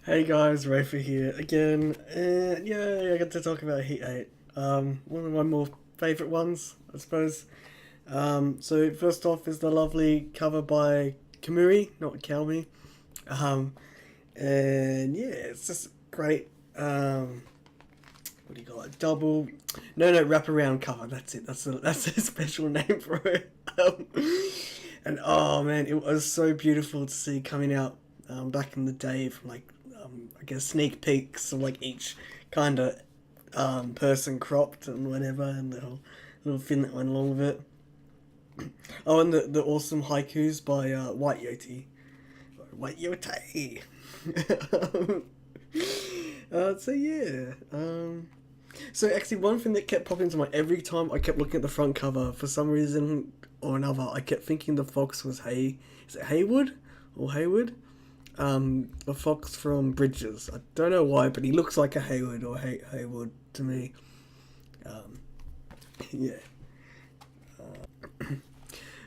Hey guys, Reyfar here again, and yeah, I get to talk about Heat 8. One of my more favourite ones, I suppose. So first off is the lovely cover by Kamui, not Kelmi. And yeah, it's just great. What do you call it? Double, no, wraparound cover. That's it. That's a special name for it. And oh man, it was so beautiful to see coming out back in the day from I guess sneak peeks of like each kind of person cropped and whatever, and the little thing that went along with it. Oh, and the awesome haikus by White Yoti. White Yoti. So yeah. So actually, one thing that kept popping into my every time I kept looking at the front cover for some reason or another, I kept thinking the fox was Is it Haywood or Hayward? The fox from Bridges. I don't know why, but he looks like a Haywood or Haywood to me. Yeah.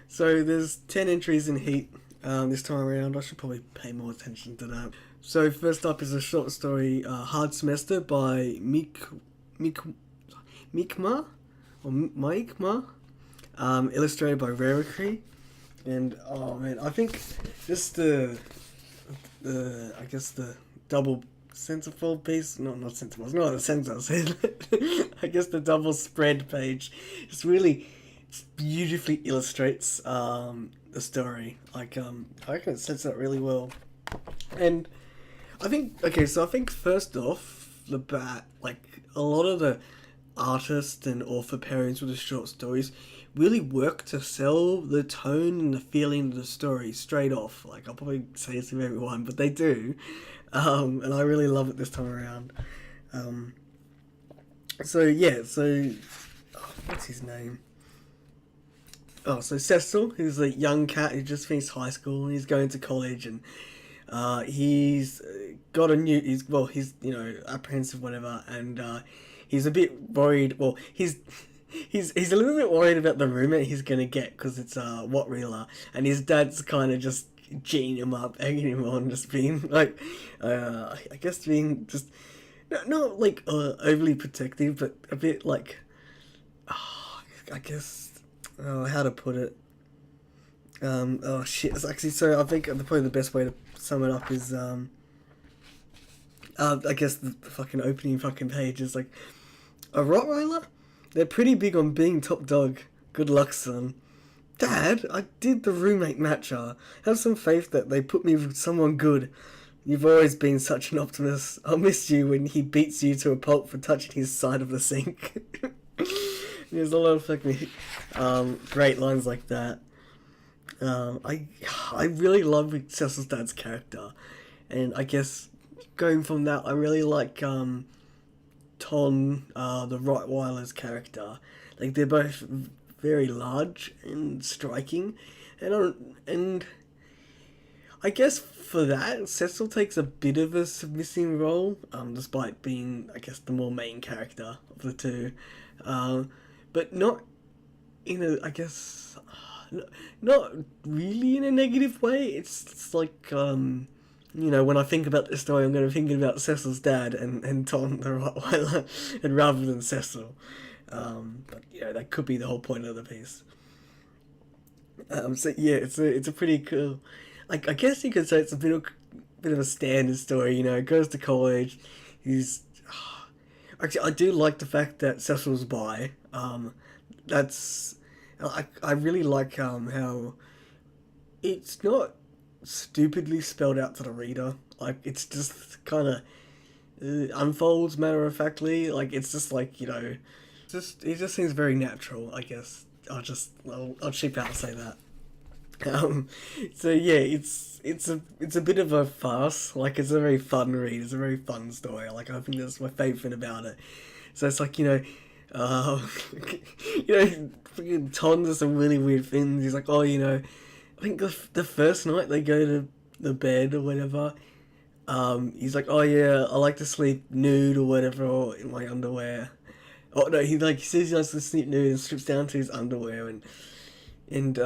So there's 10 entries in Heat this time around. I should probably pay more attention to that. So first up is a short story, Hard Semester by Miqmah or Miqmah, illustrated by Reyfar. And oh man, I think just the double centerfold piece, not centerfold, it's not a center, I guess the double spread page just really beautifully illustrates the story. I reckon it sets that really well. And I think first off the bat, like a lot of the artist and author pairings with the short stories really work to sell the tone and the feeling of the story straight off. Like, I'll probably say this to everyone, but they do. And I really love it this time around. What's his name? Oh, so Cecil, who's a young cat who just finished high school and he's going to college, and he's got he's apprehensive, whatever, and he's a bit worried. Well, he's a little bit worried about the roommate he's gonna get because it's What Reeler, and his dad's kind of just geeing him up, egging him on, just being like, I guess being just not like overly protective, but a bit like, I guess, how to put it. It's actually, so I think probably the best way to sum it up is I guess the fucking opening fucking page is like, a Rottweiler? They're pretty big on being top dog. Good luck, son. Dad, I did the roommate matcher. Have some faith that they put me with someone good. You've always been such an optimist. I'll miss you when he beats you to a pulp for touching his side of the sink. There's a lot of fucking great lines like that. I really love Cecil's dad's character, and I guess going from that, I really like Ton, the Rottweiler's character. Like, they're both very large and striking, and I guess for that, Cecil takes a bit of a submissive role, despite being, I guess, the more main character of the two, but not in a, I guess, not really in a negative way. It's like, when I think about this story, I'm going to think about Cecil's dad and Tom the Rottweiler, and rather than Cecil. But that could be the whole point of the piece. So yeah, it's a pretty cool. Like, I guess you could say it's a bit of a standard story. Goes to college. He's actually, I do like the fact that Cecil's bi. I really like how it's not stupidly spelled out to the reader. Like, it's just kind of unfolds matter of factly. Like, it's just like, it just seems very natural, I guess. I'll cheap out and say that. So yeah, it's a bit of a farce. Like, it's a very fun read. It's a very fun story. Like, I think that's my favourite thing about it. So it's like, freaking Ton does some really weird things. He's like, I think the first night they go to the bed or whatever, he's like, oh yeah, I like to sleep nude or whatever, or in my underwear. Oh no, he says he likes to sleep nude and strips down to his underwear, and And,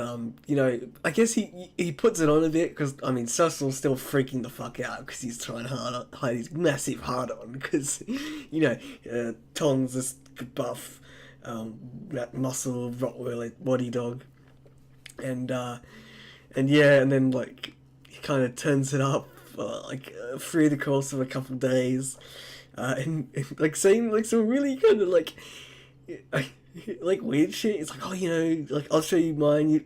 you know, I guess he puts it on a bit because, I mean, Cecil's still freaking the fuck out because he's trying to hide his massive hard on because, you know, Tom's this buff, muscle Rottweiler body dog. And yeah, and then, like, he kind of turns it up, through the course of a couple of days. And, like, saying, like, some really kind of, like weird shit. It's like, oh, you know, like, I'll show you mine,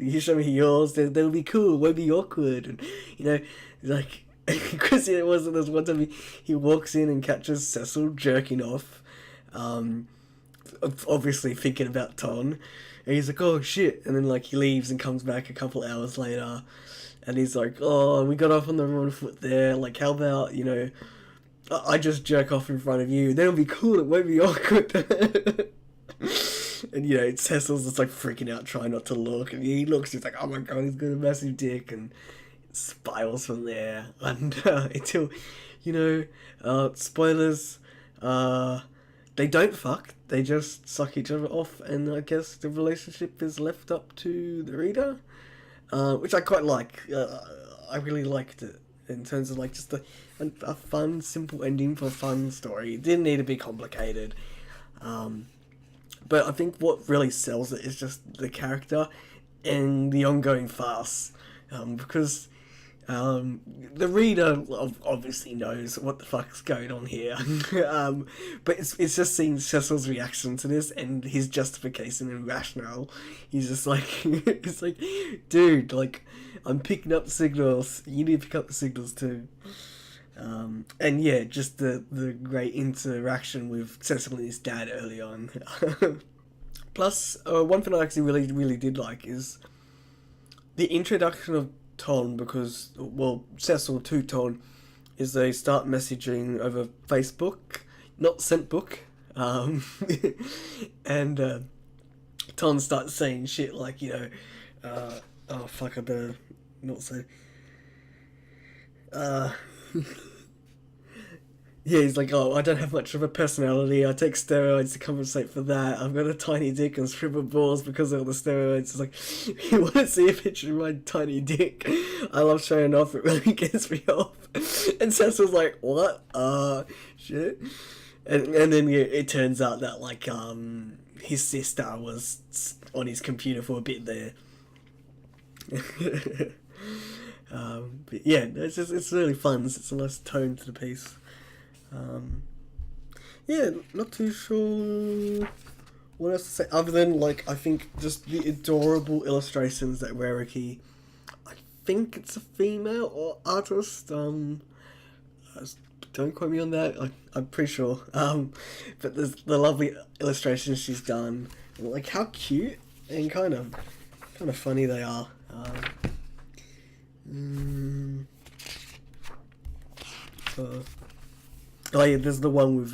you show me yours, that'll be cool, it won't be awkward. And, you know, like, because it wasn't this one time he walks in and catches Cecil jerking off, obviously thinking about Ton, and he's like, oh shit, and then, like, he leaves and comes back a couple hours later, and he's like, oh, we got off on the wrong foot there, like, how about, you know, I just jerk off in front of you, then it'll be cool, it won't be awkward. And, you know, Cecil's just, like, freaking out, trying not to look, and he looks, he's like, oh my god, he's got a massive dick, and it spirals from there, and, until, you know, spoilers, they don't fuck, they just suck each other off, and I guess the relationship is left up to the reader, which I quite like. I really liked it, in terms of, like, just a fun, simple ending for a fun story. It didn't need to be complicated. But I think what really sells it is just the character and the ongoing farce. Because the reader obviously knows what the fuck's going on here. But it's just seeing Cecil's reaction to this and his justification and rationale. He's just like, it's like, dude, like, I'm picking up signals. You need to pick up the signals too. And yeah, just the great interaction with Cecil and his dad early on. Plus, one thing I actually really did like is the introduction of Ton, because, well, Cecil to Ton, is they start messaging over Facebook, not ScentBook, and Ton starts saying shit like, you know, oh fuck, I better not say, yeah, he's like, oh, I don't have much of a personality, I take steroids to compensate for that, I've got a tiny dick and stripper balls because of all the steroids. It's like, you want to see a picture of my tiny dick? I love showing off, it really gets me off. And Cecil's like, what? Shit. And then yeah, it turns out that, like, his sister was on his computer for a bit there. But yeah, it's really fun, it's a nice tone to the piece. Yeah, not too sure what else to say, other than, like, I think just the adorable illustrations that Reyfar, I think it's a female or artist, don't quote me on that, I'm pretty sure, but there's the lovely illustrations she's done, and, like, how cute and kind of funny they are. Oh yeah, there's the one with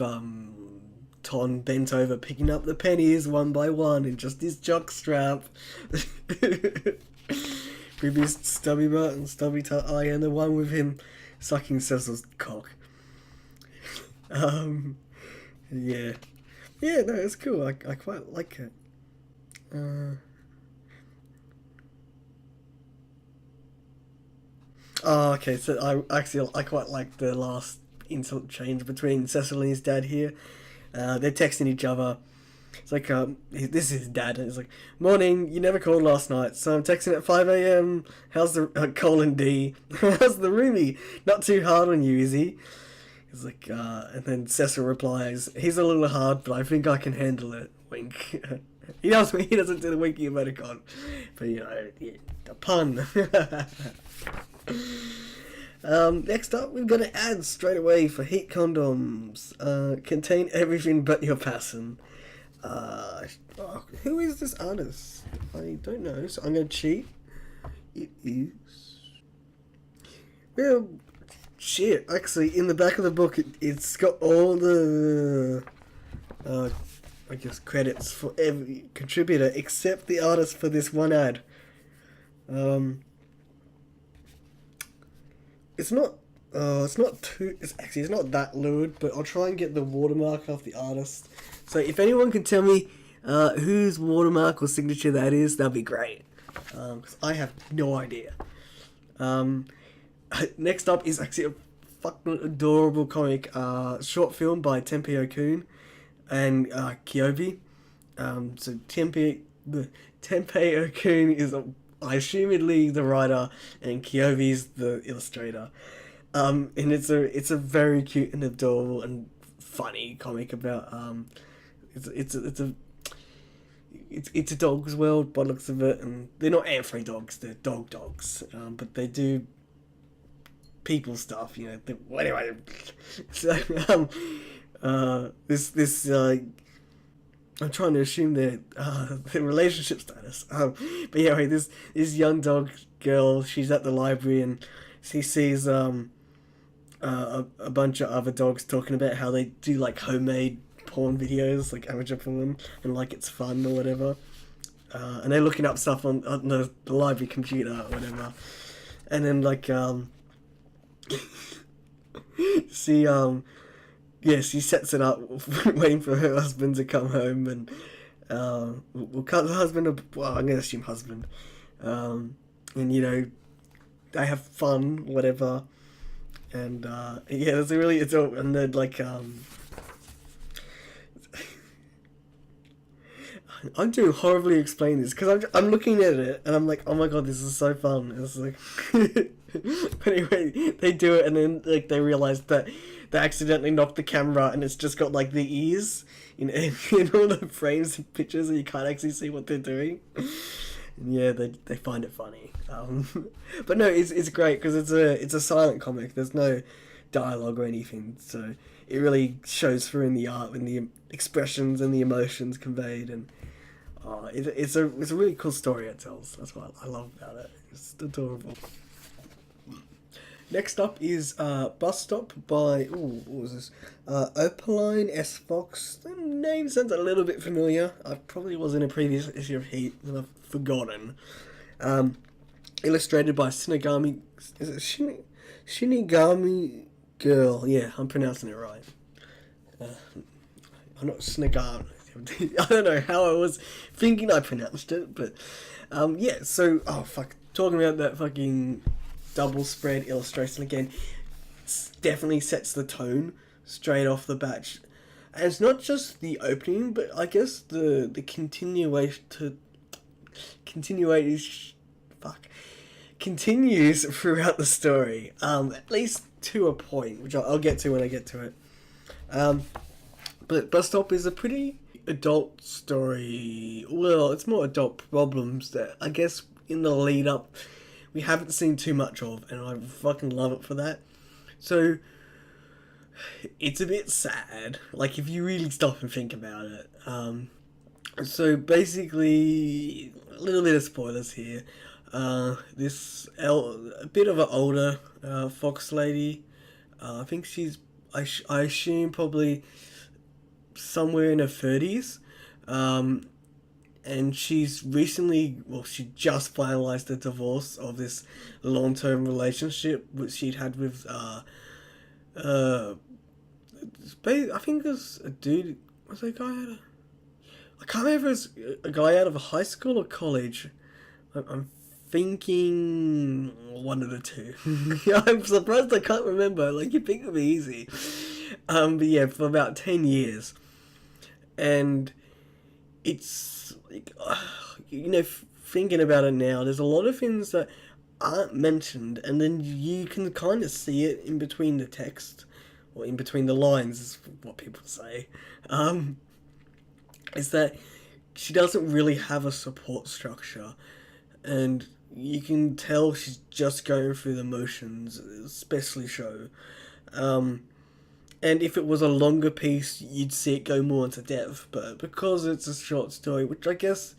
Ton bent over picking up the pennies one by one in just his jockstrap. With his stubby butt and stubby eye, and the one with him sucking Cecil's cock. Yeah. Yeah, no, it's cool. I quite like it. Oh, okay, so I quite like the last insult change between Cecil and his dad here. They're texting each other. It's like, this is his dad, and it's like, morning, you never called last night, so I'm texting at 5 a.m. How's the, colon D, how's the roomie? Not too hard on you, is he? He's like, and then Cecil replies, he's a little hard, but I think I can handle it, wink. He doesn't do the winky emoticon, but, you know, yeah, a pun. Next up, we've got an ad straight away for heat condoms. Contain everything but your passion. Who is this artist? I don't know, so I'm going to cheat. It is... Well, shit, actually, in the back of the book, it's got all the... I guess credits for every contributor except the artist for this one ad. It's not that lewd, but I'll try and get the watermark off the artist. So if anyone can tell me whose watermark or signature that is, that'd be great. Because I have no idea. Next up is actually a fucking adorable comic, short film by Tempe and Keovi. So Tempe is, assumedly the writer, and Keovi's the illustrator. And it's a very cute and adorable and funny comic about it's a dog's world by the looks of it, and they're not ant-free dogs, they're dogs, but they do people stuff, you know. Anyway, so this I'm trying to assume their relationship status. But yeah, this young dog girl, she's at the library and she sees a bunch of other dogs talking about how they do like homemade porn videos, like amateur porn, and like it's fun or whatever. And they're looking up stuff on the library computer or whatever. And then like she sets it up, waiting for her husband to come home, and I'm gonna assume husband, and you know, they have fun, whatever, and it's a really adult, and then like I'm doing horribly explain this because I'm looking at it and I'm like, oh my god, this is so fun. It's like, but anyway, they do it and then like they realize that they accidentally knocked the camera and it's just got like the ears in all the frames and pictures and you can't actually see what they're doing. And yeah, they find it funny. But no, it's great because it's a silent comic. There's no dialogue or anything, so it really shows through in the art and the expressions and the emotions conveyed, and it's a really cool story it tells. That's what I love about it. It's adorable. Next up is Bus Stop by what was this? Opaline S. Fox. The name sounds a little bit familiar. I probably was in a previous issue of Heat and I've forgotten. Illustrated by Shinigami. Is it Shinigami Girl? Yeah, I'm pronouncing it right. I'm not Shinigami. I don't know how I was thinking I pronounced it, but yeah. So talking about that fucking double spread illustration again, definitely sets the tone straight off the bat. And it's not just the opening, but I guess the continues throughout the story, at least to a point, which I'll get to when I get to it. But Bus Stop is a pretty adult story. Well, it's more adult problems that I guess in the lead up we haven't seen too much of, and I fucking love it for that. So it's a bit sad, like if you really stop and think about it. So basically, a little bit of spoilers here. A bit of an older fox lady. I think she's, I assume probably somewhere in her 30s. And she's recently, she just finalized the divorce of this long-term relationship which she'd had with, I think it was a dude, was that a guy I can't remember if it was a guy out of a high school or college. I'm thinking one of the two. I'm surprised I can't remember, like you'd think it would be easy. But yeah, for about 10 years. And it's like, thinking about it now, there's a lot of things that aren't mentioned, and then you can kind of see it in between the text, or in between the lines, is what people say. Is that she doesn't really have a support structure, and you can tell she's just going through the motions, especially show. And if it was a longer piece, you'd see it go more into depth. But because it's a short story, which I guess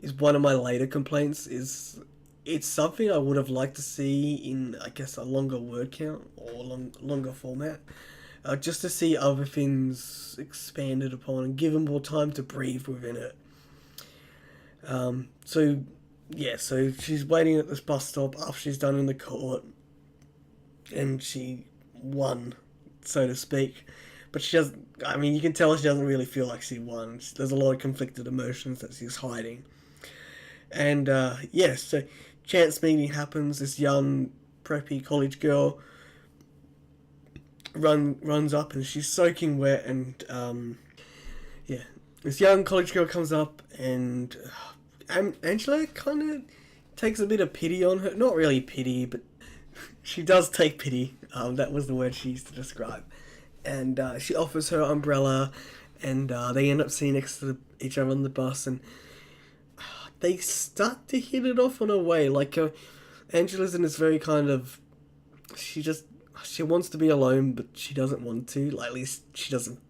is one of my later complaints, is it's something I would have liked to see in, I guess, a longer word count or longer format. Just to see other things expanded upon and given more time to breathe within it. So she's waiting at this bus stop after she's done in the court. And she won, so to speak. but she doesn't. I mean, you can tell she doesn't really feel like she won. There's a lot of conflicted emotions that she's hiding. And so chance meeting happens. This young preppy college girl runs up and she's soaking wet, and this young college girl comes up, and Angela kind of takes a bit of pity on her. Not really pity, but she does take pity. That was the word she used to describe. And she offers her umbrella, and they end up sitting next to each other on the bus, and they start to hit it off on a way. Like, Angela's in this very kind of... She wants to be alone, but she doesn't want to. Like, at least she doesn't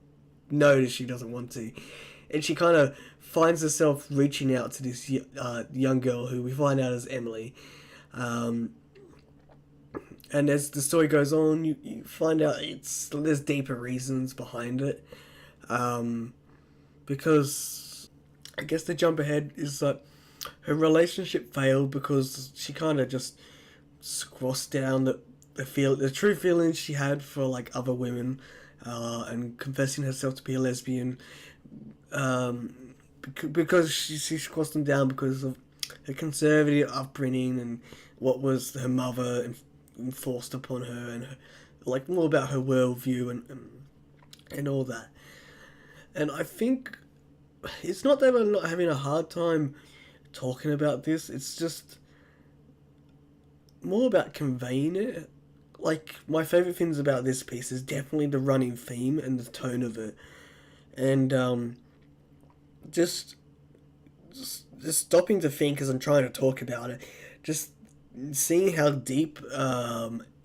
know that she doesn't want to. And she kind of finds herself reaching out to this young girl who we find out is Emily. And as the story goes on, you find out there's deeper reasons behind it. Because I guess the jump ahead is that her relationship failed because she kind of just squashed down the true feelings she had for like other women, and confessing herself to be a lesbian, because she squashed them down because of her conservative upbringing and what was her mother enforced upon her, and like more about her worldview and all that. And I think it's not that I'm not having a hard time talking about this, it's just more about conveying it. Like, my favourite things about this piece is definitely the running theme and the tone of it. And just stopping to think as I'm trying to talk about it, just seeing how deep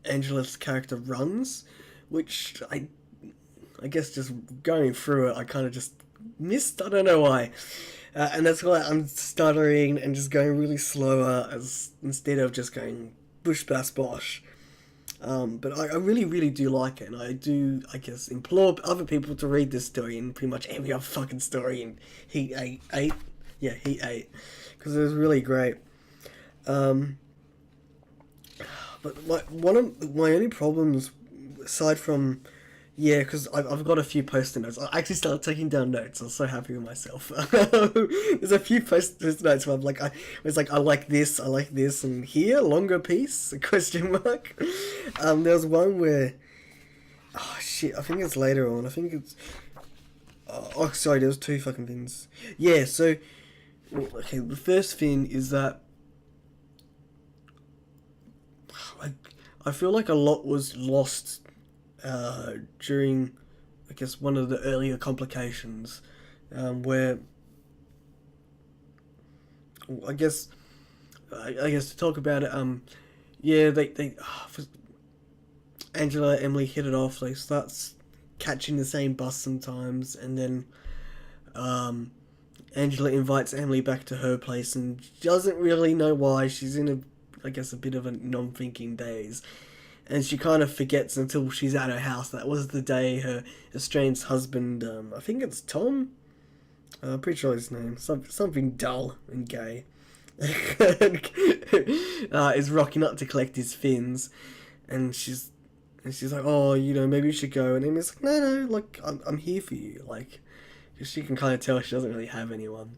Angela's character runs, which I guess just going through it, I kind of just missed, I don't know why. And that's why I'm stuttering and just going really slower instead of just going bush bash bosh. But I really, really do like it, and I do, I guess, implore other people to read this story and pretty much every other fucking story in Heat 8. Yeah, Heat 8. Because it was really great. But one of my only problems, aside from... Yeah, because I've got a few post-it notes. I actually started taking down notes. I was so happy with myself. There's a few post-it notes where I like this, and here, longer piece, ? There was one where... Oh, shit, I think it's later on. I think it's... Oh, sorry, there was two fucking things. Yeah, so... Okay, the first thing is that... I feel like a lot was lost... during, I guess, one of the earlier complications, where I guess to talk about it, they Angela and Emily hit it off. They start catching the same bus sometimes, and then Angela invites Emily back to her place and doesn't really know why. She's in a bit of a non-thinking daze. And she kind of forgets until she's at her house. That was the day her estranged husband, I think it's Tom? I'm pretty sure his name. Something dull and gay. Is rocking up to collect his fins. And she's like, oh, maybe you should go. And Emmy's like, no, like, I'm here for you. Like, because she can kind of tell she doesn't really have anyone.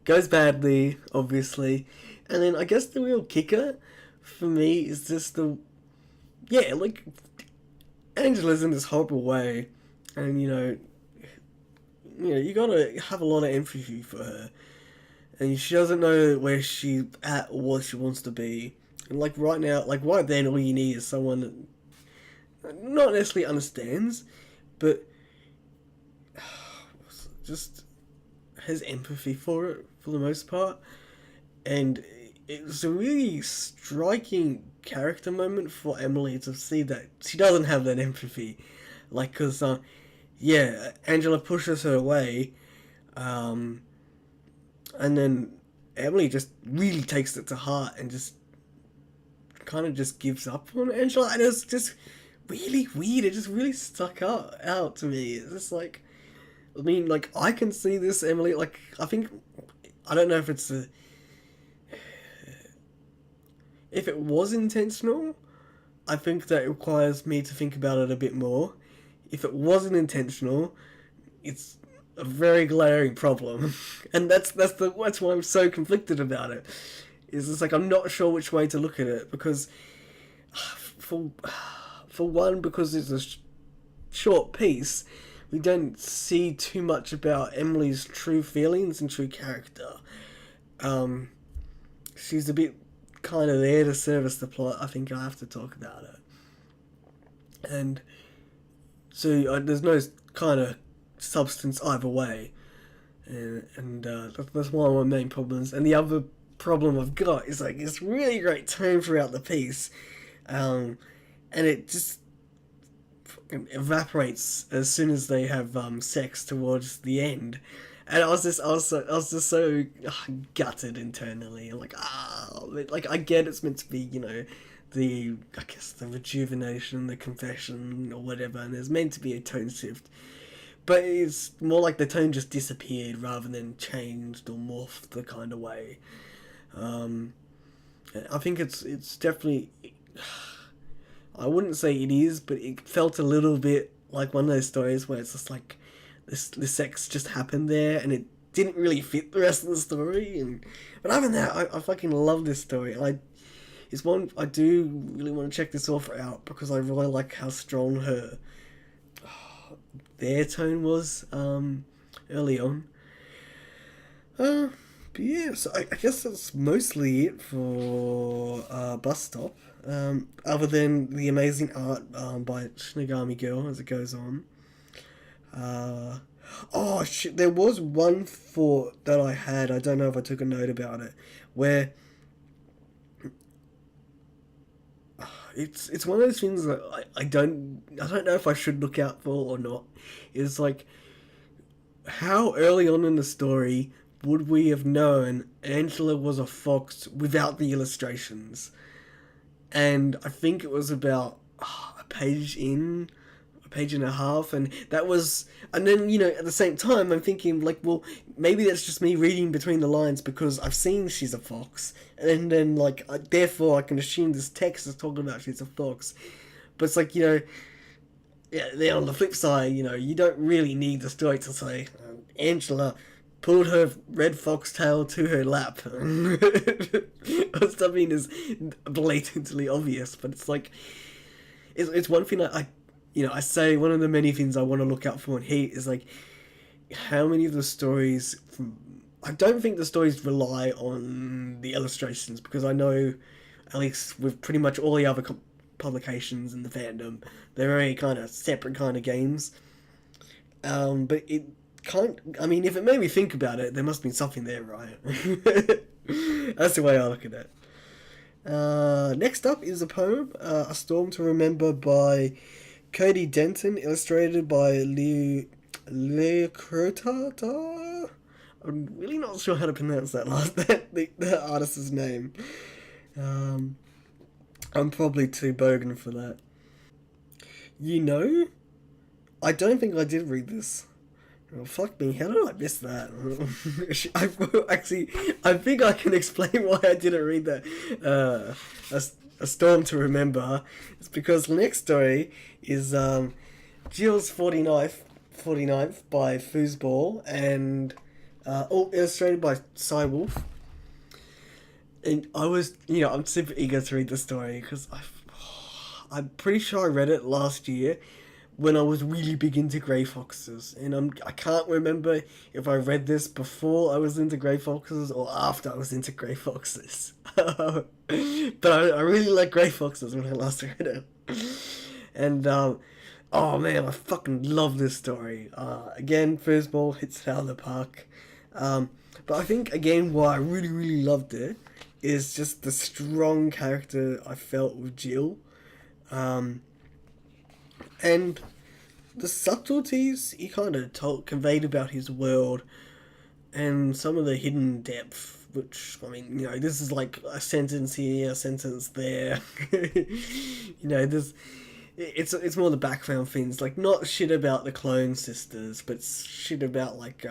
Goes badly, obviously. And then I guess the real kicker... for me, is just Angela's in this horrible way, and you gotta have a lot of empathy for her, and she doesn't know where she's at or what she wants to be, and right now, right then, all you need is someone that not necessarily understands, but just has empathy for it for the most part, and it was a really striking character moment for Emily to see that she doesn't have that empathy. Because, Angela pushes her away, and then Emily just really takes it to heart and just kind of just gives up on Angela, and it's just really weird. It just really stuck out to me. It's just I can see this Emily, I don't know if it's if it was intentional, I think that it requires me to think about it a bit more. if it wasn't intentional, it's a very glaring problem, and that's why I'm so conflicted about it. Is it's like I'm not sure which way to look at it, because for one, because it's a short piece, we don't see too much about Emily's true feelings and true character. She's a bit kind of there to service the plot. I think I have to talk about it, and so there's no kind of substance either way, and that's one of my main problems. And the other problem I've got is like it's really great tone throughout the piece, and it just evaporates as soon as they have sex towards the end. And I was just so gutted internally. I'm like, like I get it's meant to be, I guess the rejuvenation, the confession, or whatever, and there's meant to be a tone shift. But it's more like the tone just disappeared rather than changed or morphed the kind of way. I think it's definitely. I wouldn't say it is, but it felt a little bit like one of those stories where it's just like the sex just happened there, and it didn't really fit the rest of the story. But other than that, I fucking love this story. It's one I do really want to check this author out, because I really like how strong their tone was early on. But yeah, so I guess that's mostly it for Bus Stop. Other than the amazing art by Shinigami Girl as it goes on. Oh shit, there was one thought that I had, I don't know if I took a note about it, where it's one of those things that I don't know if I should look out for or not. It's like, how early on in the story would we have known Angela was a fox without the illustrations? And I think it was about a page and a half, and that was, and then at the same time I'm thinking like, well, maybe that's just me reading between the lines because I've seen she's a fox, and then like therefore I can assume this text is talking about she's a fox. But it's like, yeah, then on the flip side, you don't really need the story to say Angela pulled her red foxtail to her lap. Or something is blatantly obvious, but it's like, it's one thing I say one of the many things I want to look out for in Heat is like, how many of the stories, I don't think the stories rely on the illustrations, because I know, at least with pretty much all the other publications in the fandom, they're very kind of separate kind of games. But it can't, if it made me think about it, there must be something there, right? That's the way I look at it. Next up is a poem, A Storm to Remember by Cody Denton, illustrated by Leocrota. I'm really not sure how to pronounce that the artist's name. I'm probably too bogan for that. I don't think I did read this. Oh, fuck me, how did I miss that? I think I can explain why I didn't read that. A Storm to Remember. It's because the next story is Jill's 49th by Foozzzball, and all illustrated by Sofawolf. And I was, I'm super eager to read the story, because I'm pretty sure I read it last year when I was really big into grey foxes, and I can't remember if I read this before I was into grey foxes or after I was into grey foxes. But I really like grey foxes when I last read it, and oh man, I fucking love this story. Again, Foozzzball hits it out of the park. But I think again why I really really loved it is just the strong character I felt with Jill. And the subtleties he kind of conveyed about his world, and some of the hidden depth, which, this is like a sentence here, a sentence there. It's more the background things, like not shit about the clone sisters, but shit about like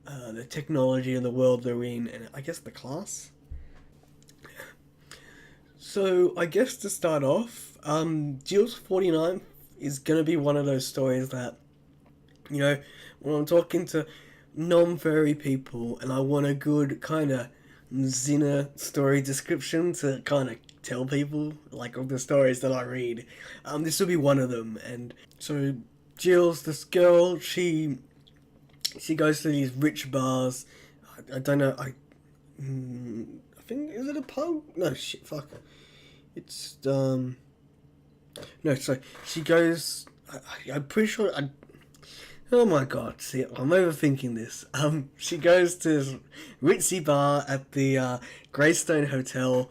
the technology and the world they're in, and I guess the class. So I guess to start off, Jill's 49th is gonna be one of those stories that, you know, when I'm talking to non-furry people and I want a good kind of Zinner story description to kind of tell people, like, of the stories that I read, this will be one of them. And so Jill's this girl, she goes to these rich bars. I don't know, I think, is it a pub? No, shit, fuck. It's, no, so she goes, I'm pretty sure, oh my god, see, I'm overthinking this. She goes to this ritzy bar at the Greystone Hotel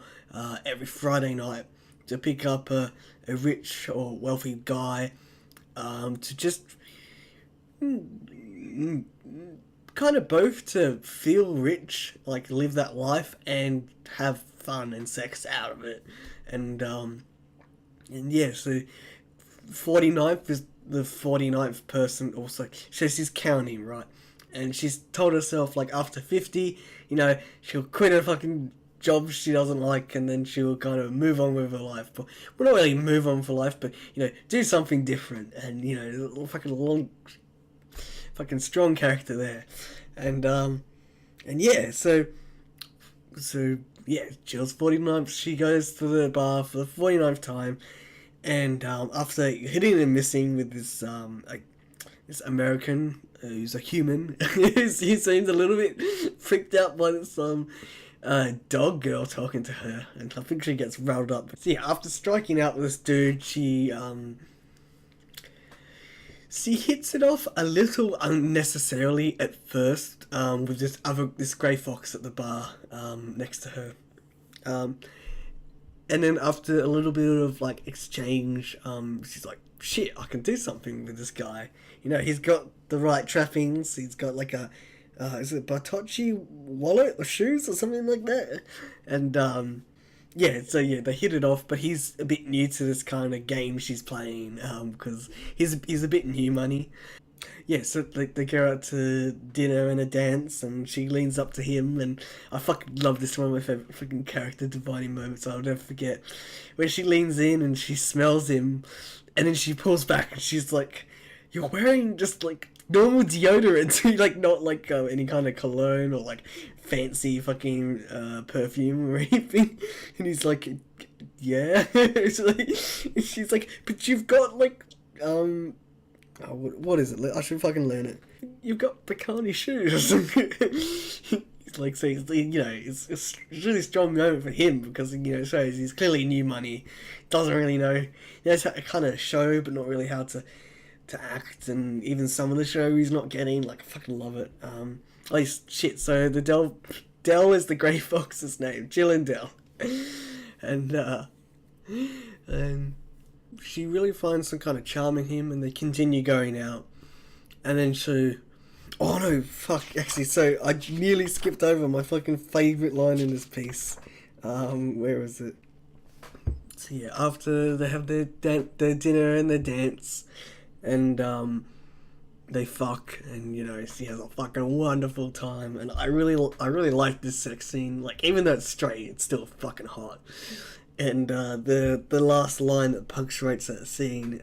every Friday night to pick up a rich or wealthy guy to just kind of both to feel rich, like live that life, and have fun and sex out of it. And yeah, so 49th is the 49th person also. So she's counting, right? And she's told herself, like, after 50, you know, she'll quit her fucking job she doesn't like, and then she'll kind of move on with her life. But, well, not really move on for life, but, you know, do something different. And, you know, fucking strong character there. And yeah, so yeah, Jill's 49th, she goes to the bar for the 49th time, and after hitting and missing with this this American who's a human, he seems a little bit freaked out by this dog girl talking to her, and I think she gets riled up. So yeah, after striking out with this dude, she hits it off a little unnecessarily at first with this grey fox at the bar next to her. And then after a little bit of, like, exchange, she's like, shit, I can do something with this guy. You know, he's got the right trappings. He's got, like, a, is it Bartocci wallet or shoes or something like that? And, yeah, so yeah, they hit it off, but he's a bit new to this kind of game she's playing, because he's a bit new money. Yeah, so they go out to dinner and a dance, and she leans up to him, and I fucking love this one with her fucking character defining moments I'll never forget. Where she leans in and she smells him, and then she pulls back and she's like, you're wearing just, like, normal deodorant, like, not, like, any kind of cologne or, like, fancy fucking perfume or anything. And he's like, yeah. She's like, but you've got, like, oh, what is it? I should fucking learn it. You've got Bacani shoes. He's like, so he's, you know, it's a really strong moment for him because, you know, it shows he's clearly new money. Doesn't really know. He knows how to kind of show, but not really how to act. And even some of the show he's not getting. Like, I fucking love it. At least, shit. So the Dell is the Grey Fox's name. Jill and Dell. And she really finds some kind of charm in him, and they continue going out. And then oh no, fuck, actually, so I nearly skipped over my fucking favourite line in this piece. Where is it? So yeah, after they have their dinner and their dance, and they fuck, and, you know, she has a fucking wonderful time, and I really like this sex scene. Like, even though it's straight, it's still fucking hot. And the last line that punctuates that scene,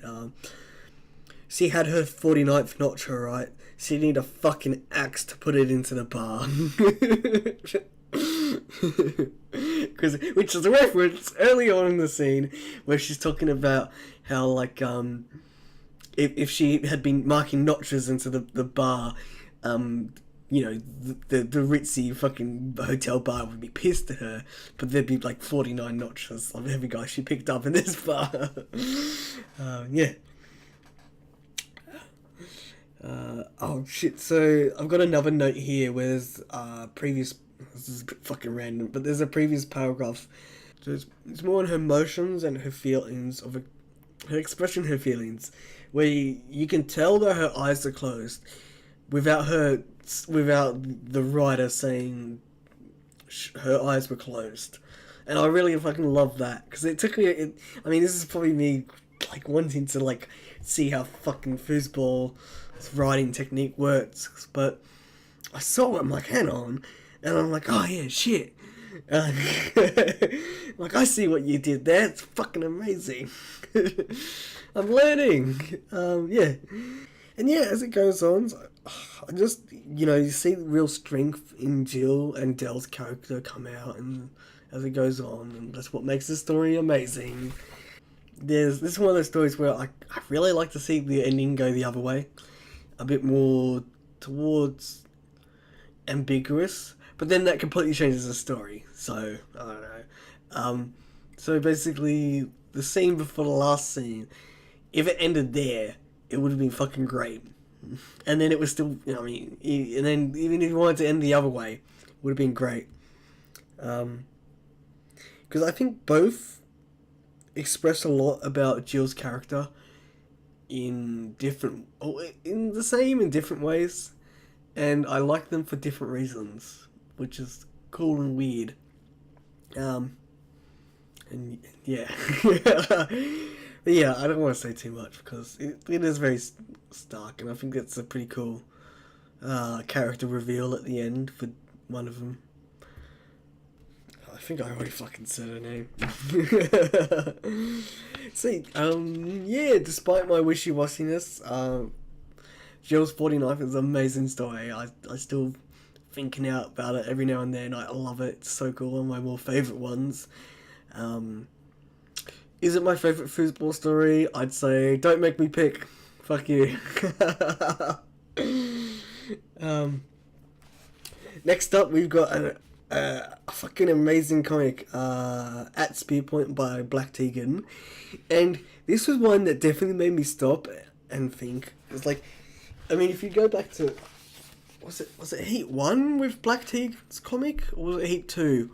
she had her 49th notch, right? She needed a fucking axe to put it into the bar. Which is a reference early on in the scene where she's talking about how, like, if she had been marking notches into the bar, you know, the ritzy fucking hotel bar would be pissed at her, but there'd be like 49 notches of every guy she picked up in this bar. Yeah. Oh shit, so I've got another note here where there's this is a bit fucking random, but there's a previous paragraph. So it's more on her emotions and her feelings, her expression, her feelings, where you can tell that her eyes are closed without the writer saying her eyes were closed. And I really fucking love that, because it took me, I mean, this is probably me, like, wanting to, like, see how fucking foozzzball's writing technique works, but I saw it, I'm like, hang on, and I'm like, oh yeah, shit, Uh, like, I see what you did there. It's fucking amazing. I'm learning. Yeah. And yeah, as it goes on, I just, you see real strength in Jill and Dell's character come out, and as it goes on, and that's what makes the story amazing. This is one of those stories where I really like to see the ending go the other way, a bit more towards ambiguous, but then that completely changes the story. So I don't know. So basically, the scene before the last scene, if it ended there, it would have been fucking great. And then it was still, and then even if you wanted to end the other way, it would have been great. Because I think both express a lot about Jill's character in the same and different ways, and I like them for different reasons, which is cool and weird. And yeah, but yeah, I don't want to say too much because it is very stark, and I think that's a pretty cool character reveal at the end for one of them. I think I already fucking said her name. See, yeah, despite my wishy-washiness, Jill's 49th is an amazing story. I still thinking out about it every now and then. I love it. It's so cool. One of my more favourite ones. Is it my favourite foozzzball story? I'd say don't make me pick. Fuck you. Next up, we've got a fucking amazing comic at Spearpoint by Black Teagan, and this was one that definitely made me stop and think. It's like, if you go back to was it Heat 1 with Black Teagan's comic, or was it Heat 2,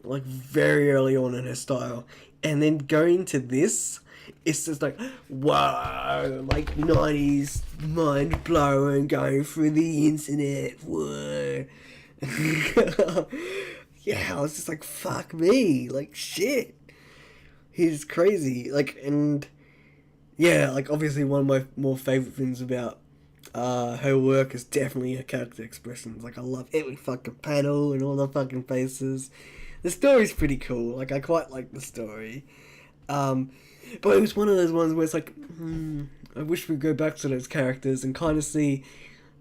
like very early on in her style, and then going to this, it's just like, wow, like 90s mind blowing, going through the internet, whoa. Yeah, I was just like, fuck me, like, shit, he's crazy, like, and yeah, like, obviously one of my more favourite things about her work is definitely her character expressions. Like, I love every fucking panel and all the fucking faces. The story's pretty cool, like, I quite like the story, but it was one of those ones where it's like, I wish we'd go back to those characters and kind of see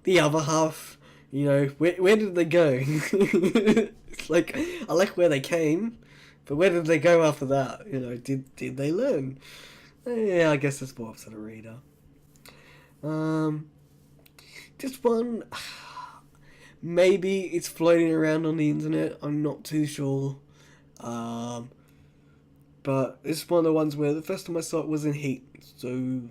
the other half. Where did they go? It's like, I like where they came, but where did they go after that? Did they learn? Yeah, I guess that's more up to the reader. This one, maybe it's floating around on the internet. I'm not too sure. But it's one of the ones where the first time I saw it was in Heat, so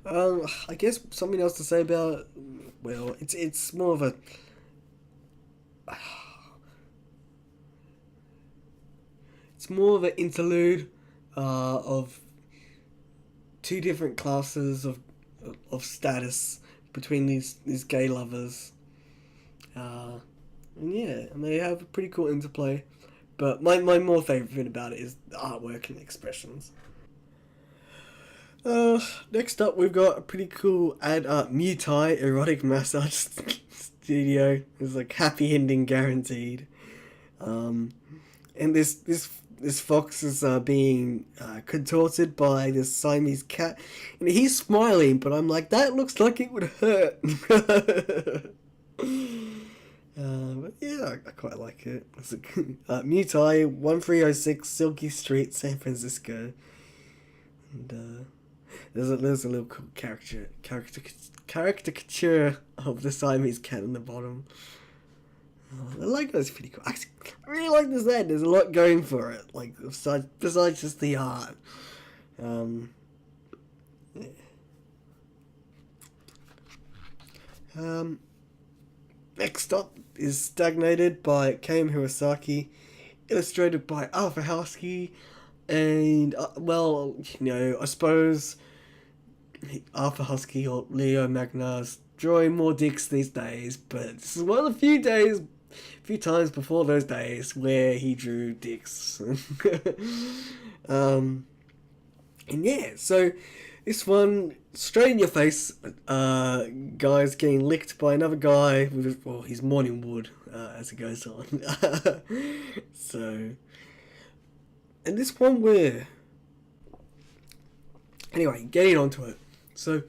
I guess something else to say about it, well, it's more of a an interlude of two different classes of status between these gay lovers, and yeah, and they have a pretty cool interplay. But my more favourite thing about it is the artwork and the expressions. Next up, we've got a pretty cool ad art Mutai erotic massage studio. It's like happy ending guaranteed. And this fox is being contorted by this Siamese cat, and he's smiling, but I'm like, that looks like it would hurt. But yeah, I quite like it. It's Mutai 1306 Silky Street, San Francisco, and there's a little cool caricature of the Siamese cat in the bottom. The logo is pretty cool. I really like this ad. There's a lot going for it, like besides just the art. Yeah. Next up is Stagnated by Hirosaki, illustrated by Arthur Husky, and I suppose Arthur Husky or Leo Magna's drawing more dicks these days, but this is one of the few times before those days where he drew dicks. And yeah, so this one straight in your face, guy's getting licked by another guy with, well, he's morning wood as it goes on. So, and this one where, anyway, getting onto it. So,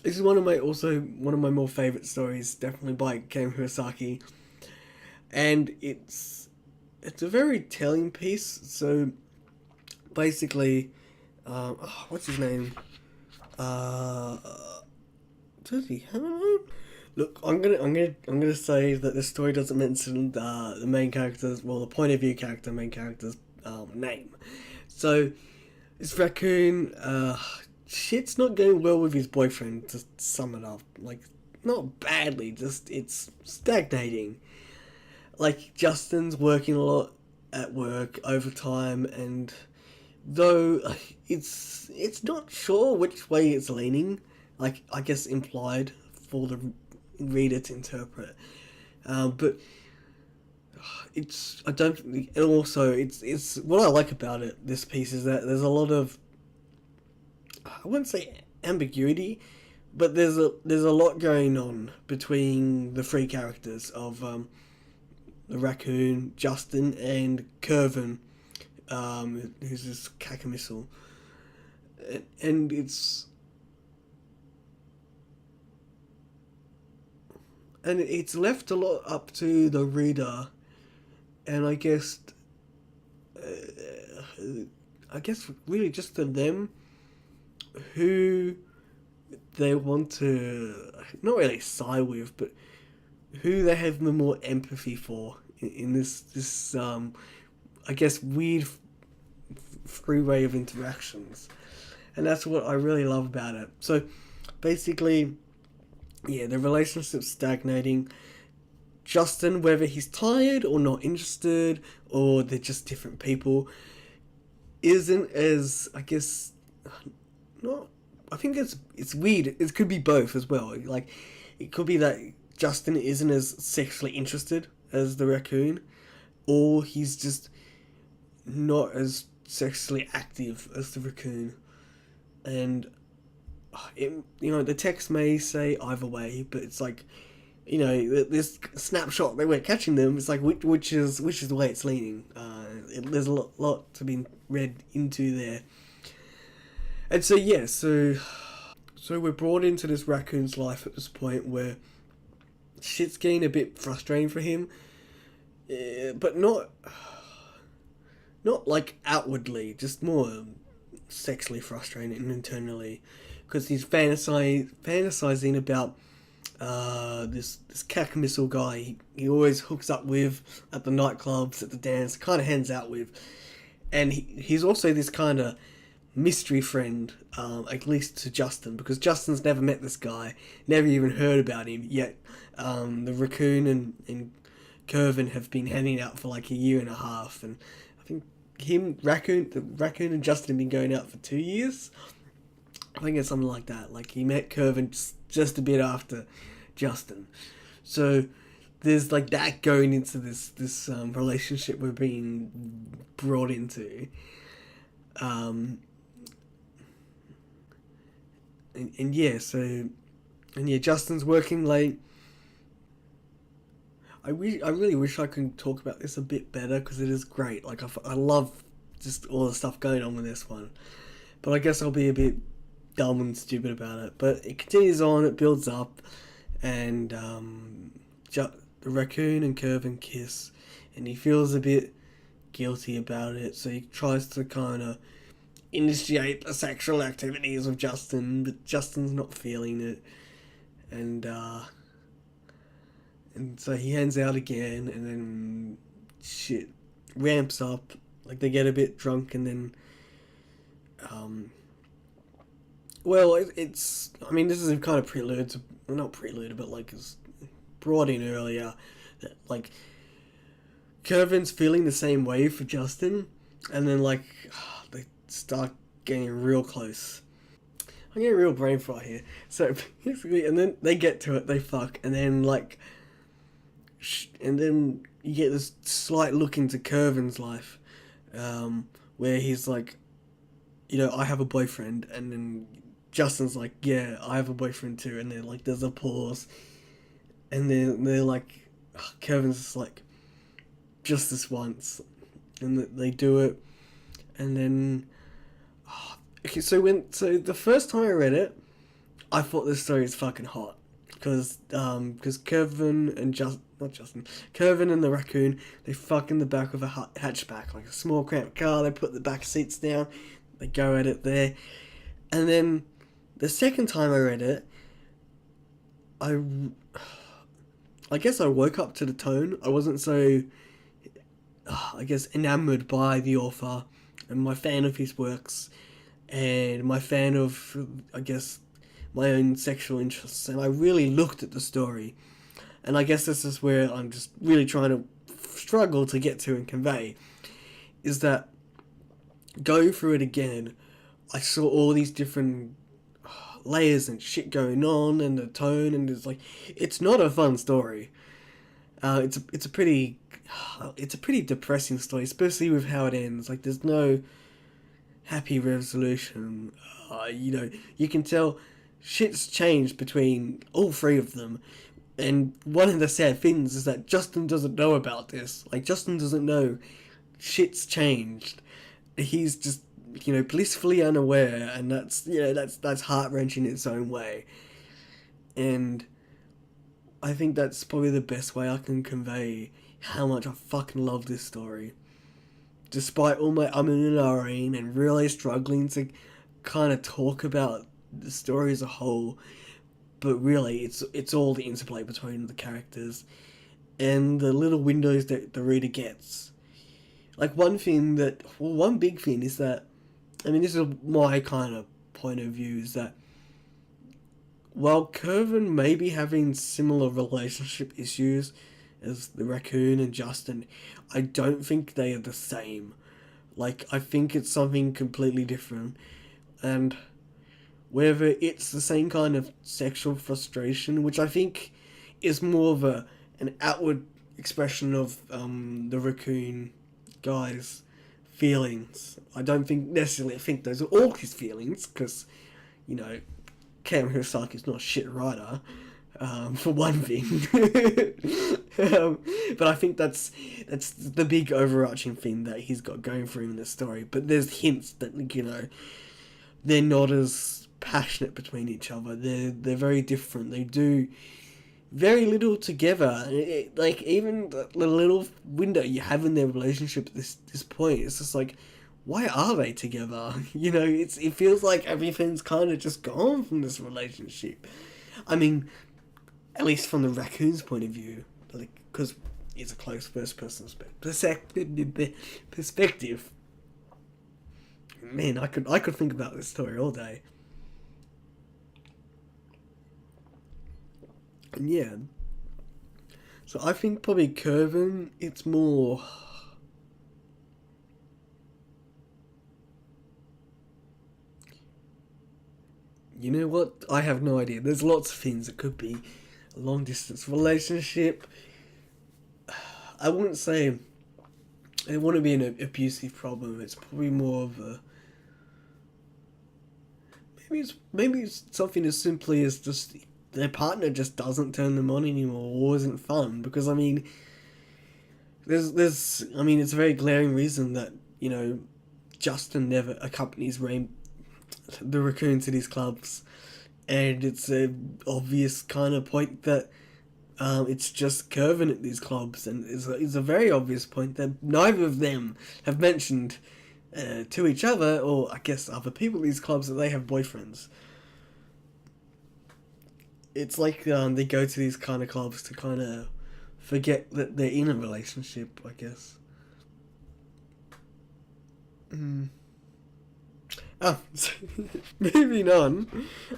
this is one of my more favorite stories, definitely by Ken Hirosaki, and it's a very telling piece. So, basically, what's his name? Does he have a name? Look, I'm gonna say that the story doesn't mention the main character's, well, the point of view character, main character's name. So this raccoon, shit's not going well with his boyfriend. To sum it up, like, not badly, just it's stagnating. Like, Justin's working a lot at work, overtime, and though it's not sure which way it's leaning, like, I guess implied for the reader to interpret, but it's, I don't, and also it's what I like about it, this piece, is that there's a lot of, I wouldn't say ambiguity, but there's a lot going on between the three characters of the raccoon, Justin, and Curvin, who's this caca and it's left a lot up to the reader, and I guess really just to them, who they want to, not really side with, but who they have the more empathy for in this I guess weird freeway of interactions, and that's what I really love about it. So basically, yeah, the relationship's stagnating. Justin, whether he's tired or not interested, or they're just different people, isn't as, I guess, not. I think it's weird. It could be both as well. Like, it could be that Justin isn't as sexually interested as the raccoon, or he's just not as sexually active as the raccoon. And the text may say either way, but it's like, this snapshot that we're catching them, it's like which is the way it's leaning. There's a lot to be read into there. And so, yeah, so we're brought into this raccoon's life at this point where shit's getting a bit frustrating for him, but not like outwardly, just more sexually frustrating internally, because he's fantasizing about this cack missile guy he always hooks up with at the nightclubs, at the dance, kind of hangs out with, and he's also this kind of mystery friend, at least to Justin, because Justin's never met this guy, never even heard about him, yet the raccoon and Curvin have been hanging out for like a year and a half, and I think the raccoon and Justin have been going out for 2 years. I think it's something like that. Like, he met Curvin just a bit after Justin. So there's like that going into this relationship we're being brought into. Justin's working late. I really wish I could talk about this a bit better, because it is great. Like, I love just all the stuff going on with this one. But I guess I'll be a bit dumb and stupid about it. But it continues on, it builds up, and the raccoon and Curvin kiss, and he feels a bit guilty about it, so he tries to kind of initiate the sexual activities with Justin, but Justin's not feeling it, and so he hands out again, and then shit ramps up. Like, they get a bit drunk, and then it's, I mean, this is a kind of prelude to, well, not prelude, but like it's brought in earlier, that like Curvin's feeling the same way for Justin, and then like they start getting real close. I'm getting real brain fry here. So basically, and then they get to it, they fuck, and then like, and then you get this slight look into Curvin's life, where he's like, I have a boyfriend, and then Justin's like, yeah, I have a boyfriend too, and then like there's a pause, and then they're like, Kevin's just like, just this once, and they do it, and then, okay, so the first time I read it, I thought this story is fucking hot, because Kevin and Kevin and the raccoon, they fuck in the back of a hatchback, like a small cramped car. They put the back seats down, they go at it there, and then the second time I read it, I guess I woke up to the tone. I wasn't so, I guess, enamored by the author and my fan of his works and my fan of, I guess, my own sexual interests. And I really looked at the story. And I guess this is where I'm just really trying to struggle to get to and convey, is that going through it again, I saw all these different layers and shit going on, and the tone, and it's not a fun story. It's a pretty depressing story, especially with how it ends. Like, there's no happy resolution. You can tell shit's changed between all three of them, and one of the sad things is that Justin doesn't know about this. Like, Justin doesn't know shit's changed. He's just, blissfully unaware, and that's heart-wrenching in its own way. And I think that's probably the best way I can convey how much I fucking love this story. Despite all my and ahhing and really struggling to kind of talk about the story as a whole, but really it's all the interplay between the characters and the little windows that the reader gets. Like, one big thing is that, this is my kind of point of view, is that while Kevin may be having similar relationship issues as the raccoon and Justin, I don't think they are the same. Like, I think it's something completely different. And whether it's the same kind of sexual frustration, which I think is more of an outward expression of the raccoon guy's feelings. I don't necessarily think those are all his feelings, because, Cam Hirosaki's not a shit writer, for one thing. But I think that's the big overarching thing that he's got going for him in this story. But there's hints that, they're not as passionate between each other. They're very different. They do very little together. Even the little window you have in their relationship at this point, it's just like, why are they together? It feels like everything's kind of just gone from this relationship. At least from the raccoon's point of view, because it's a close first-person perspective. Man, I could think about this story all day. And yeah, so I think probably Kevin, it's more, you know what? I have no idea. There's lots of things. It could be a long-distance relationship. I wouldn't say it wouldn't be an abusive problem. It's probably more of a, maybe it's something as simply as just their partner just doesn't turn them on anymore, or isn't fun. Because there's it's a very glaring reason that Justin never accompanies the raccoon to these clubs, and it's a obvious kind of point that it's just Kevin at these clubs, and it's a very obvious point that neither of them have mentioned to each other, or I guess other people at these clubs, that they have boyfriends. It's like they go to these kind of clubs to kind of forget that they're in a relationship, I guess. So, moving on.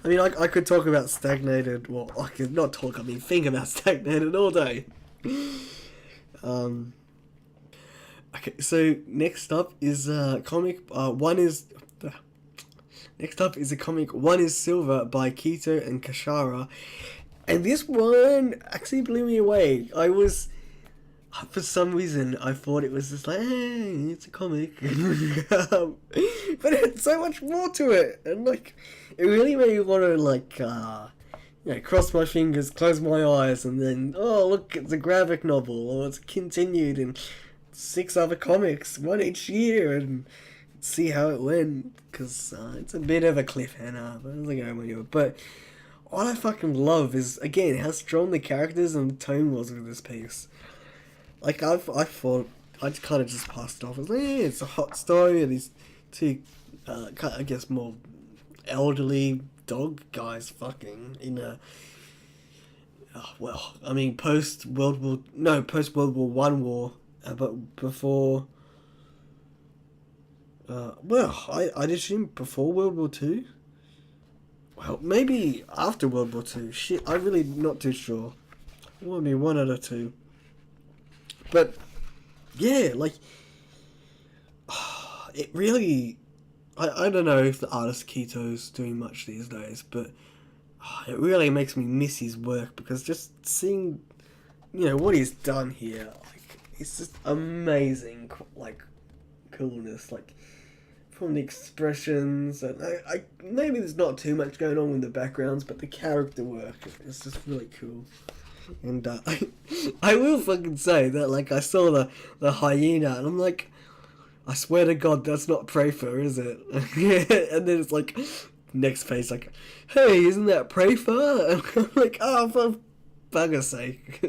I could talk about Stagnated. Well, I could not talk. Think about Stagnated all day. Okay, so next up is a comic. Next up is a comic. One is Silver by Keto and Kashra, and this one actually blew me away. For some reason, I thought it was just like, hey, it's a comic. But it's so much more to it. And, like, it really made me want to, like, cross my fingers, close my eyes, and then, oh, look, it's a graphic novel, or it's continued in 6 other comics, one each year, and see how it went. Because it's a bit of a cliffhanger, but it doesn't go anywhere. But what I fucking love is, again, how strong the characters and the tone was with this piece. Like, I thought, I kind of just passed it off as, it's a hot story, and these two, I guess, more elderly dog guys fucking in a, post World War One war, but before, I'd assume before World War Two. Well, maybe after World War Two. Shit, I'm really not too sure. Well, I mean, one out of two. But, yeah, like, it really, I don't know if the artist Keto's doing much these days, but it really makes me miss his work, because just seeing, what he's done here, like, it's just amazing, like, coolness, like, from the expressions, and I maybe there's not too much going on with the backgrounds, but the character work is just really cool. And I will fucking say that, like, I saw the hyena, and I'm like, I swear to God, that's not Reyfar, is it? And then it's like, next page, like, hey, isn't that Reyfar? And I'm like, oh, for bugger's sake.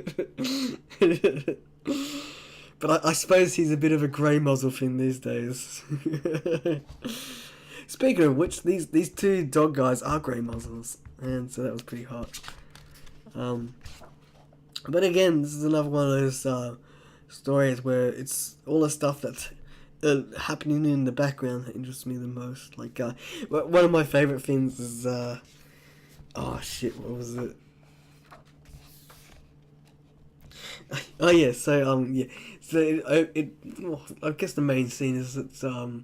But I suppose he's a bit of a grey muzzle thing these days. Speaking of which, these two dog guys are grey muzzles, and so that was pretty hot. But again, this is another one of those stories where it's all the stuff that's happening in the background that interests me the most. Like, one of my favourite things is, oh shit, what was it? Oh yeah, so I guess the main scene is it's oh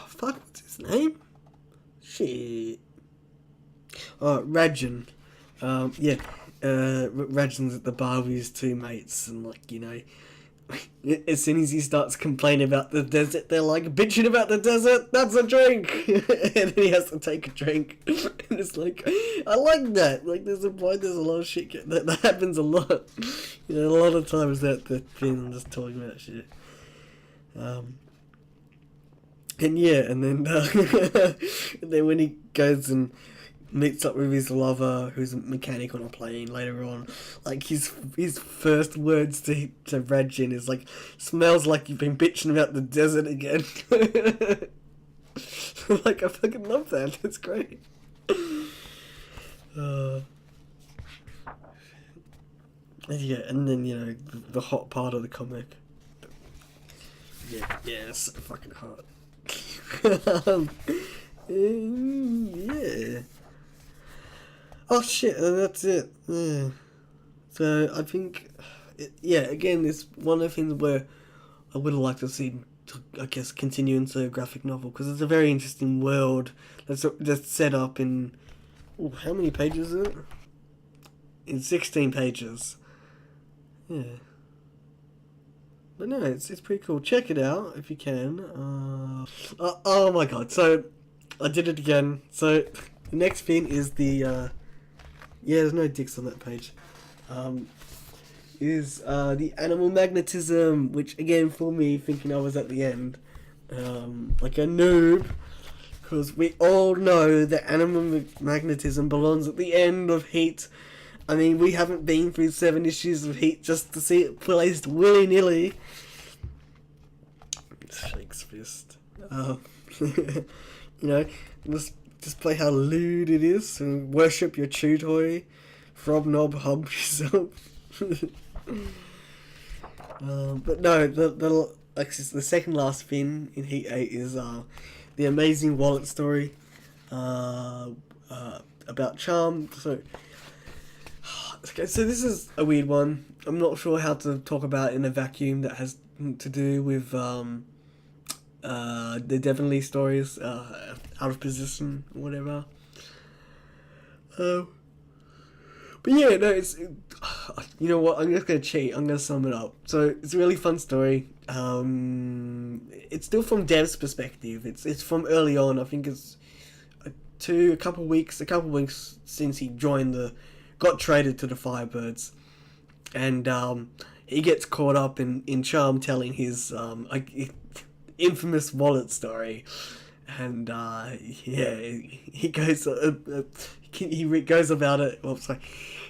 fuck, what's his name? Shit. Oh, Rajan. Rajan's at the bar with his two mates, and, like, as soon as he starts complaining about the desert, they're like, bitching about the desert, that's a drink! And then he has to take a drink. And it's like, I like that. Like, there's a lot of shit that happens a lot. A lot of times that the thing, I'm just talking about shit. And then and then when he goes and meets up with his lover, who's a mechanic on a plane later on, like, his first words to Rajan is like, smells like you've been bitching about the desert again. Like, I fucking love that. It's great. Yeah, and then, the hot part of the comic. Yeah, it's so fucking hot. Yeah. Oh shit, that's it. Yeah. So I think, again, it's one of the things where I would have liked to see, I guess, continue into a graphic novel, because it's a very interesting world that's set up in, how many pages is it? In 16 pages. Yeah. But no, it's pretty cool. Check it out if you can. Oh my god, so I did it again. So the next thing is the there's no dicks on that page. Is the animal magnetism, which again, for me, thinking I was at the end, like a noob, because we all know that animal magnetism belongs at the end of Heat. I mean, we haven't been through 7 issues of Heat just to see it placed willy-nilly. Shakes fist. Display how lewd it is, so worship your chew toy, throb knob hub yourself. But no, the second last thing in Heat 8 is the amazing wallet story about Charm. So this is a weird one. I'm not sure how to talk about it in a vacuum that has to do with the Devon Lee stories, Out of Position, or whatever. But But yeah, no, you know what? I'm just gonna cheat. I'm gonna sum it up. So it's a really fun story. It's still from Dev's perspective. It's from early on. I think it's a couple weeks since he got traded to the Firebirds, and he gets caught up in Charm telling his infamous wallet story, and yeah, he goes about it. Well, sorry,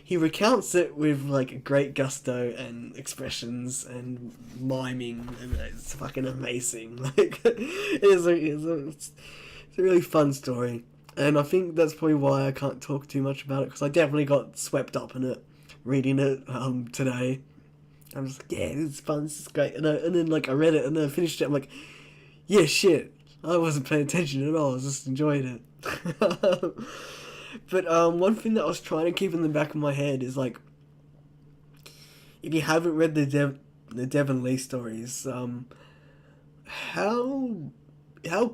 he recounts it with like great gusto and expressions and miming, and it's fucking amazing. Like it's a really fun story, and I think that's probably why I can't talk too much about it, because I definitely got swept up in it reading it today. I'm just like, yeah, this is fun, this is great, and then like I read it and then I finished it. I'm like, yeah, shit, I wasn't paying attention at all. I was just enjoying it. But one thing that I was trying to keep in the back of my head is like, if you haven't read the Dev and Lee stories, how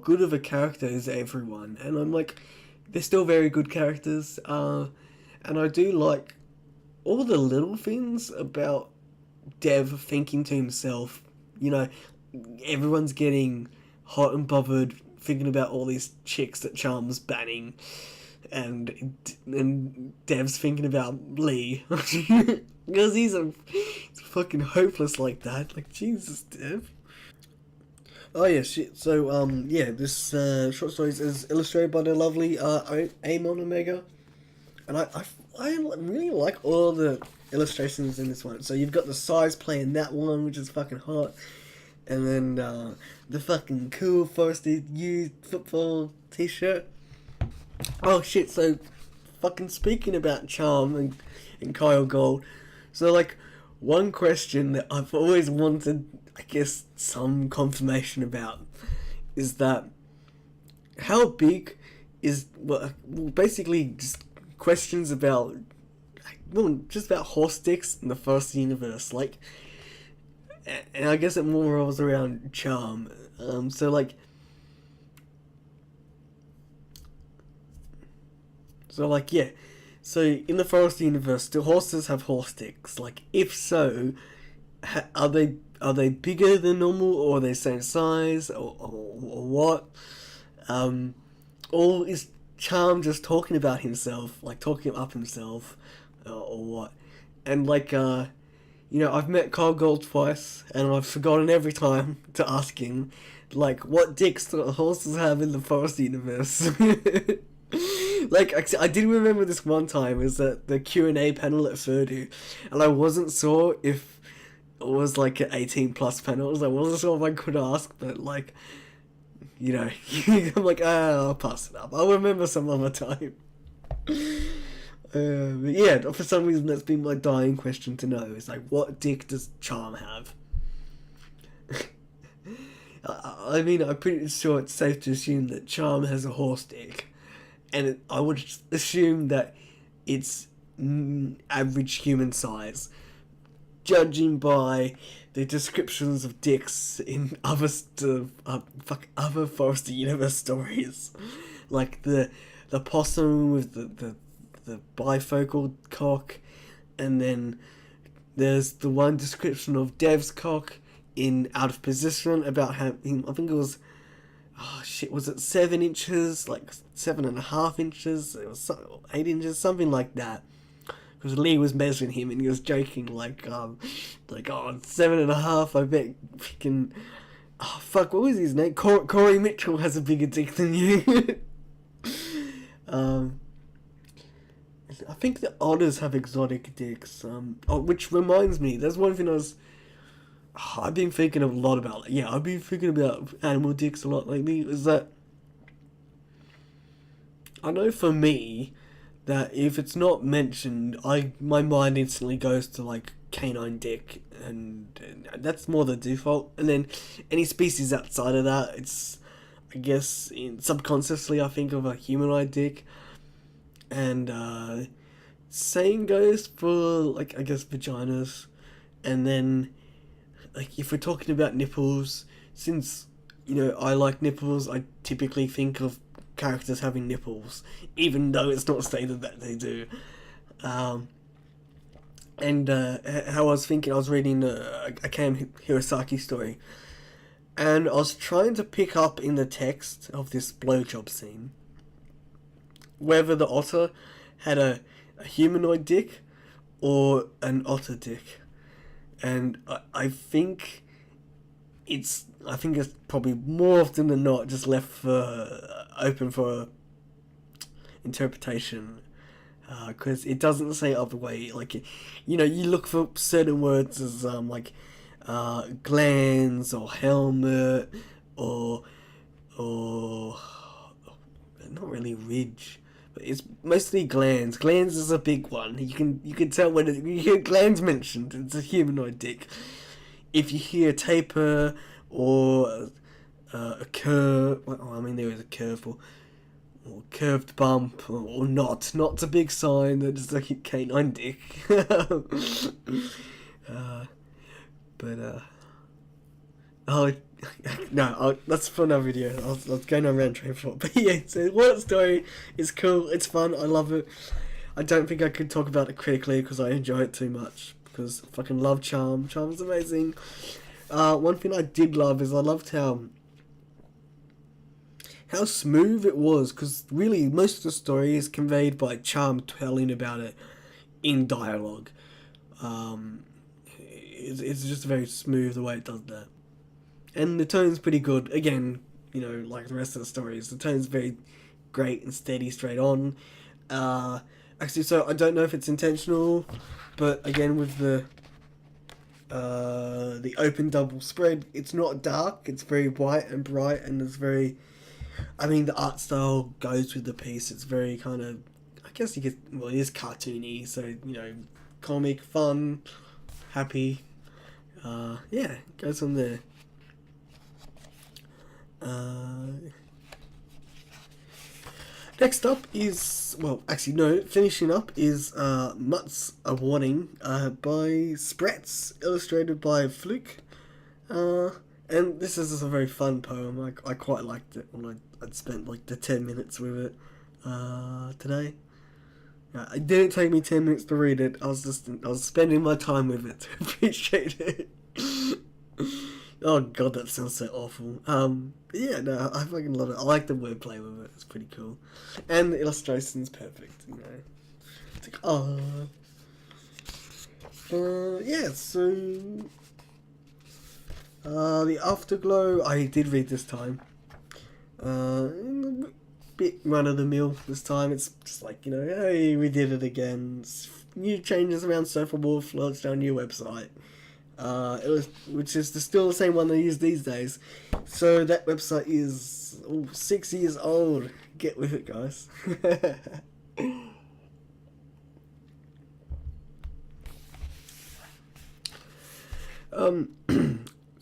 good of a character is everyone? And I'm like, they're still very good characters, and I do like all the little things about Dev thinking to himself. You know, everyone's getting hot and bothered thinking about all these chicks that Charm's banning, and Dev's thinking about Lee because he's fucking hopeless like that. Like, Jesus, Dev. Oh yeah, shit. So yeah, this short story is illustrated by the lovely Amon Omega, and I really like all the illustrations in this one. So you've got the size playing that one, which is fucking hot, and then the fucking cool Forestry U football t-shirt. Oh shit, so fucking speaking about Charm and Kyell Gold, so like one question that I've always wanted, I guess, some confirmation about is that how big is, well basically just questions about, well, just about horse dicks in the first universe, like, and I guess it more revolves around Charm. So like, yeah. So in the forest universe, do horses have horse dicks? Like, if so, are they bigger than normal, or are they same size, or what? Or is Charm just talking about himself, like talking up himself, or what? And like, you know, I've met Kyell Gold twice, and I've forgotten every time to ask him, like, what dicks do horses have in the forest universe? Like, I did remember this one time, is that the Q&A panel at Furdu, and I wasn't sure if it was like an 18 plus panel. I wasn't sure if I could ask, but like, you know, I'm like, I'll pass it up. I'll remember some other time. But yeah, for some reason that's been my dying question to know, is like, what dick does Charm have? I mean, I'm pretty sure it's safe to assume that Charm has a horse dick, and I would assume that it's average human size, judging by the descriptions of dicks in other Forestry Universe stories, like the possum with the bifocal cock, and then there's the one description of Dev's cock in Out of Position about having, I think it was, was it 7 inches, like 7.5 inches, it was 8 inches, something like that. Because Lee was measuring him and he was joking, like 7.5, I bet freaking, what was his name? Corey Mitchell has a bigger dick than you. I think the otters have exotic dicks, which reminds me, there's one thing I've been thinking a lot about. Yeah, I've been thinking about animal dicks a lot lately. Is that I know for me that if it's not mentioned, my mind instantly goes to like canine dick, and that's more the default. And then any species outside of that, it's, I guess, subconsciously I think of a humanoid dick, and same goes for like, I guess, vaginas, and then. Like, if we're talking about nipples, since, you know, I like nipples, I typically think of characters having nipples, even though it's not stated that they do. And how I was thinking, I was reading a Cam Hirosaki story, and I was trying to pick up in the text of this blowjob scene whether the otter had a humanoid dick or an otter dick. And I think it's probably more often than not just left for open for interpretation, because it doesn't say other way. Like, you look for certain words as glands or helmet or not really ridge, but it's mostly glands. Glands is a big one. You can tell when you hear glands mentioned, it's a humanoid dick. If you hear taper or a curve, well, I mean there is a curve or curved bump or not. Not's a big sign that it's like a canine dick. Oh no, that's for another video. I was going on round train for it. But yeah, so what story is cool. It's fun. I love it. I don't think I could talk about it critically because I enjoy it too much. Because I fucking love Charm. Charm's amazing. One thing I did love is I loved how smooth it was. Because really, most of the story is conveyed by Charm telling about it in dialogue. It's just very smooth the way it does that. And the tone's pretty good. Again, like the rest of the stories, the tone's very great and steady, straight on. Actually, so I don't know if it's intentional, but again, with the open double spread, it's not dark. It's very white and bright, and it's very. I mean, the art style goes with the piece. It's very kind of. I guess it is cartoony, so comic, fun, happy. Yeah, it goes from there. Next up is, finishing up is Mutts, A Warning by Spretz, illustrated by Fluke. And this is just a very fun poem. I quite liked it when I'd spent like the 10 minutes with it today. It didn't take me 10 minutes to read it. I was spending my time with it to appreciate it. Oh god, that sounds so awful. Yeah, no, I fucking love it. I like the wordplay with it. It's pretty cool, and the illustration's perfect. It's like, yeah. So, the Afterglow I did read this time. A bit run of the mill this time. It's just like hey, we did it again. New changes around Sofawolf launched our new website. Which is still the same one they use these days. So that website is 6 years old. Get with it, guys.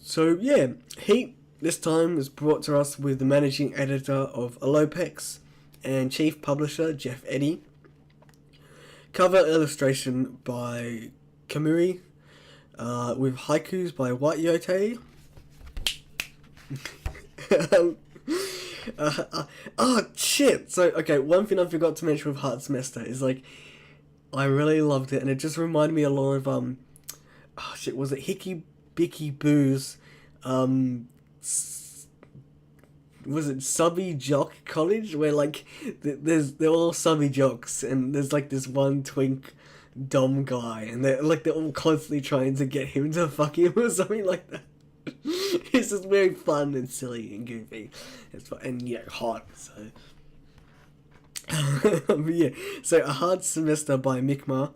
So yeah, Heat this time was brought to us with the managing editor of Alopex and chief publisher Jeff Eddy. Cover illustration by Kamuri. With haikus by White Yote. Oh shit! So okay, one thing I forgot to mention with Heart Semester is like, I really loved it, and it just reminded me a lot of was it Hickey Bicky Boo's was it Subby Jock College, where like they're all subby jocks, and there's like this one twink dumb guy, and they're all constantly trying to get him to fuck him or something like that. It's just very fun and silly and goofy. It's fun, and hot. So yeah. So A Hard Semester by Miqmah,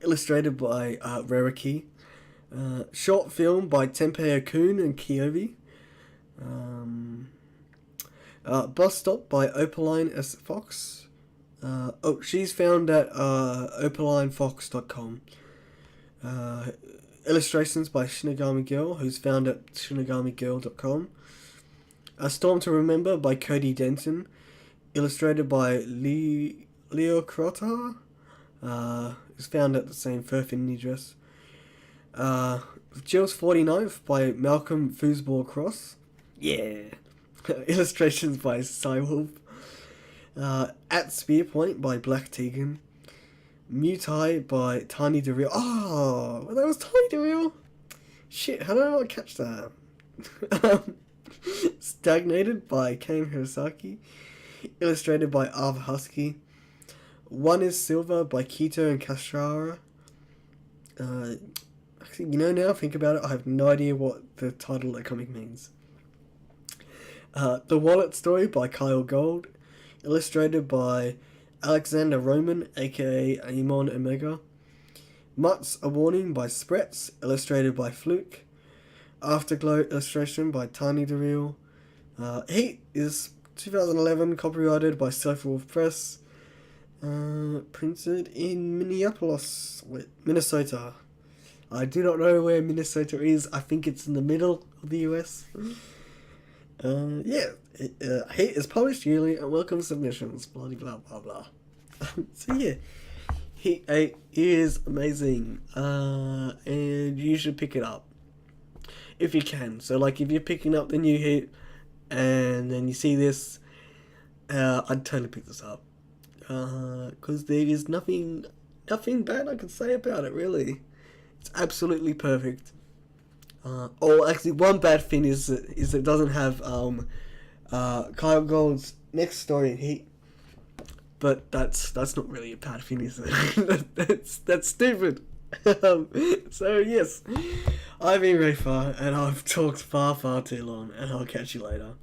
illustrated by Reyfar. Short film by Tempe and Keovi. Bus Stop by Opaline S. Fox. She's found at opalinefox.com. Illustrations by Shinigami Girl, who's found at shinigamigirl.com. A Storm to Remember by Cody Denton, illustrated by Leo Crotta, is found at the same Furfin address. Jill's 49th by Malcolm Foozzzball Cross. Yeah. Illustrations by Sofawolf. At Spearpoint by Black Teagan. Mutai by Tiny DeReal. Oh, that was Tiny DeReal. Shit, how did I not catch that? Stagnated by Kane Hirosaki. Illustrated by Arv Husky. One is Silver by Keto and Kashra. Actually, now I think about it, I have no idea what the title of the comic means. The Wallet Story by Kyell Gold. Illustrated by Alexander Roman, aka Amon Omega. Mutts, A Warning by Spretz. Illustrated by Fluke. Afterglow illustration by Tiny DeReal. Heat is 2011, copyrighted by Sofawolf Press. Printed in Minneapolis, Minnesota. I do not know where Minnesota is. I think it's in the middle of the US. Heat is published yearly and welcomes submissions. Blah blah blah blah. So yeah, Heat 8 is amazing. And you should pick it up if you can. So like if you're picking up the new Heat and then you see this, I'd totally pick this up. Because there is nothing bad I can say about it, really. It's absolutely perfect. Or actually, one bad thing is it doesn't have Kyell Gold's next story in Heat. But that's not really a bad thing, is it? that's stupid. So yes, I've been Reyfar, and I've talked far too long, and I'll catch you later.